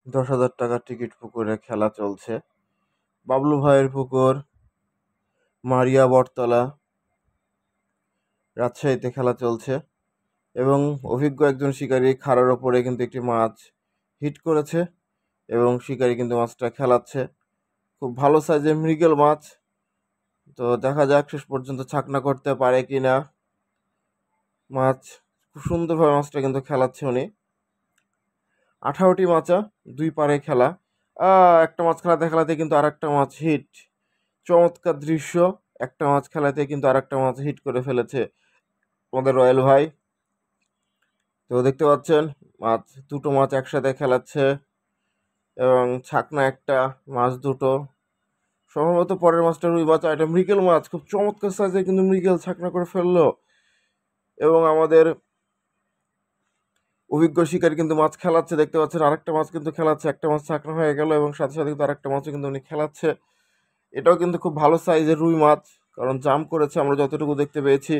10,000 টাকার টিকিট পুকুরে খেলা চলছে। বাবলু ভাইয়ের পুকুর, মারিয়া বটতলা, রাজশাহীতে খেলা চলছে এবং অভিজ্ঞ একজন শিকারী খাড়ার ওপরে কিন্তু একটি মাছ হিট করেছে এবং শিকারী কিন্তু মাছটা খেলাচ্ছে। খুব ভালো সাইজের মৃগেল মাছ। তো দেখা যাক শেষ পর্যন্ত ছাকনা করতে পারে কিনা। মাছ খুব সুন্দরভাবে মাছটা কিন্তু খেলাচ্ছে উনি। 18টি মাচা, দুই পারে খেলা। একটা মাছ খেলাতে খেলাতে কিন্তু আরেকটা মাছ হিট। চমৎকার দৃশ্য। একটা মাছ খেলাতে কিন্তু আরেকটা মাছ হিট করে ফেলেছে আমাদের রয়্যাল ভাই। তো দেখতে পাচ্ছেন দুটো মাছ একসাথে খেলাচ্ছে এবং ছাকনা একটা, মাছ দুটো। সম্ভবত পরের মাছটা রুই মাছ, এটা মৃগেল মাছ। খুব চমৎকার সাইজে কিন্তু মৃগেল ছাকনা করে ফেললো এবং আমাদের অভিজ্ঞ শিকারী কিন্তু মাছ খেলাচ্ছে। দেখতে পাচ্ছেন আরেকটা মাছ কিন্তু খেলাচ্ছে। একটা মাছ ছাকনা হয়ে গেল এবং সাথে সাথে কিন্তু আরেকটা মাছও কিন্তু উনি খেলাচ্ছে। এটাও কিন্তু খুব ভালো সাইজের রুই মাছ, কারণ জাম্প করেছে আমরা যতটুকু দেখতে পেয়েছি।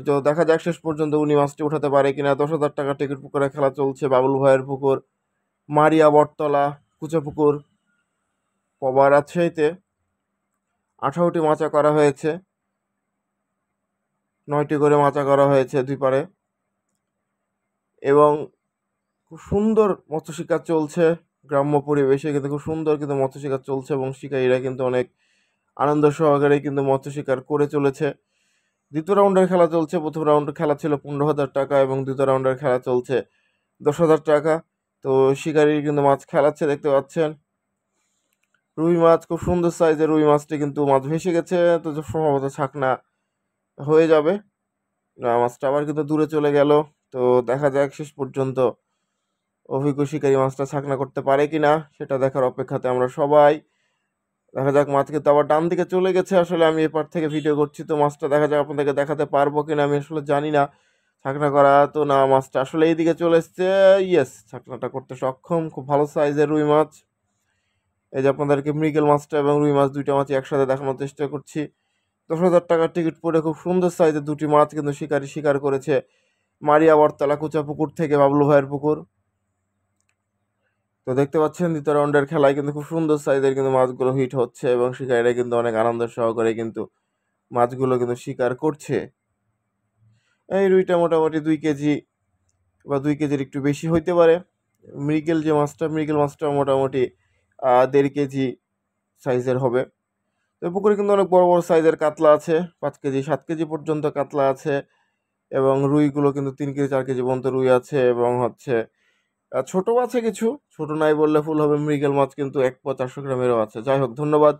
তো দেখা যাক শেষ পর্যন্ত উনি মাছটি উঠাতে পারে কিনা। 10,000 টাকা টিকিট পুকুরে খেলা চলছে। বাবুল ভাইয়ের পুকুর, মারিয়া বটতলা, কুচা পুকুর, পবা রাজশাহীতে 18টি মাচা করা হয়েছে। 9টি করে মাচা করা হয়েছে দুই পারে এবং খুব সুন্দর মৎস্য শিকার চলছে। গ্রাম্য পরিবেশে কিন্তু খুব সুন্দর কিন্তু মৎস্য শিকার চলছে এবং শিকারীরা কিন্তু অনেক আনন্দ সহকারে কিন্তু মৎস্য শিকার করে চলেছে। দ্বিতীয় রাউন্ডের খেলা চলছে। প্রথম রাউন্ডের খেলা ছিল 15,000 টাকা এবং দ্বিতীয় রাউন্ডের খেলা চলছে 10,000 টাকা। তো শিকারী কিন্তু মাছ খেলাচ্ছে, দেখতে পাচ্ছেন। রুই মাছ, খুব সুন্দর সাইজের রুই মাছটি কিন্তু মাছ ভেসে গেছে। তো সম্ভবত ছাকনা হয়ে যাবে। মাছটা আবার কিন্তু দূরে চলে গেল। তো দেখা যাক শেষ পর্যন্ত অভিজ্ঞ শিকারী মাছটা ছাকনা করতে পারে কিনা, সেটা দেখার অপেক্ষাতে আমরা সবাই। দেখা যাক, মাছ কিন্তু আবার ডান দিকে চলে গেছে। আসলে আমি এপার থেকে ভিডিও করছি, তো মাছটা দেখা যাক আপনাদেরকে দেখাতে পারবো কিনা আমি আসলে জানি না। ছাকনা করা তো না, মাছটা আসলে এইদিকে চলে এসছে। ইয়েস, ছাকনাটা করতে সক্ষম। খুব ভালো সাইজের রুই মাছ। এই যে আপনাদেরকে মৃগেল মাছটা এবং রুই মাছ দুইটা মাছ একসাথে দেখানোর চেষ্টা করছি। 10,000 টাকার টিকিট পরে খুব সুন্দর সাইজের দুটি মাছ কিন্তু শিকারী শিকার করেছে মারিয়া বটতলা কুচা পুকুর থেকে বাবলু ভাইয়ের পুকুর। তো দেখতে পাচ্ছেন দ্বিতীয় রাউন্ডের খেলায় কিন্তু খুব সুন্দর সাইজের কিন্তু মাছগুলো হিট হচ্ছে এবং শিকারীরা কিন্তু অনেক আনন্দ সহকারে কিন্তু মাছগুলো কিন্তু শিকার করছে। এই রুইটা মোটামুটি 2 কেজি বা 2 কেজির একটু বেশি হইতে পারে। মৃগেল মাছটা মোটামুটি 1.5 কেজি সাইজের হবে। তো পুকুরে কিন্তু অনেক বড় বড় সাইজের কাতলা আছে। 5 কেজি 7 কেজি পর্যন্ত কাতলা আছে এবং রুইগুলো কিন্তু 3 কেজি 4 কেজি পর্যন্ত রুই আছে এবং ছোট আছে কিছু, ছোট নাই বললে ভুল হবে। মৃগেল মাছ কিন্তু 1 পোয়া 400 গ্রামেরও আছে। যাই হোক, ধন্যবাদ।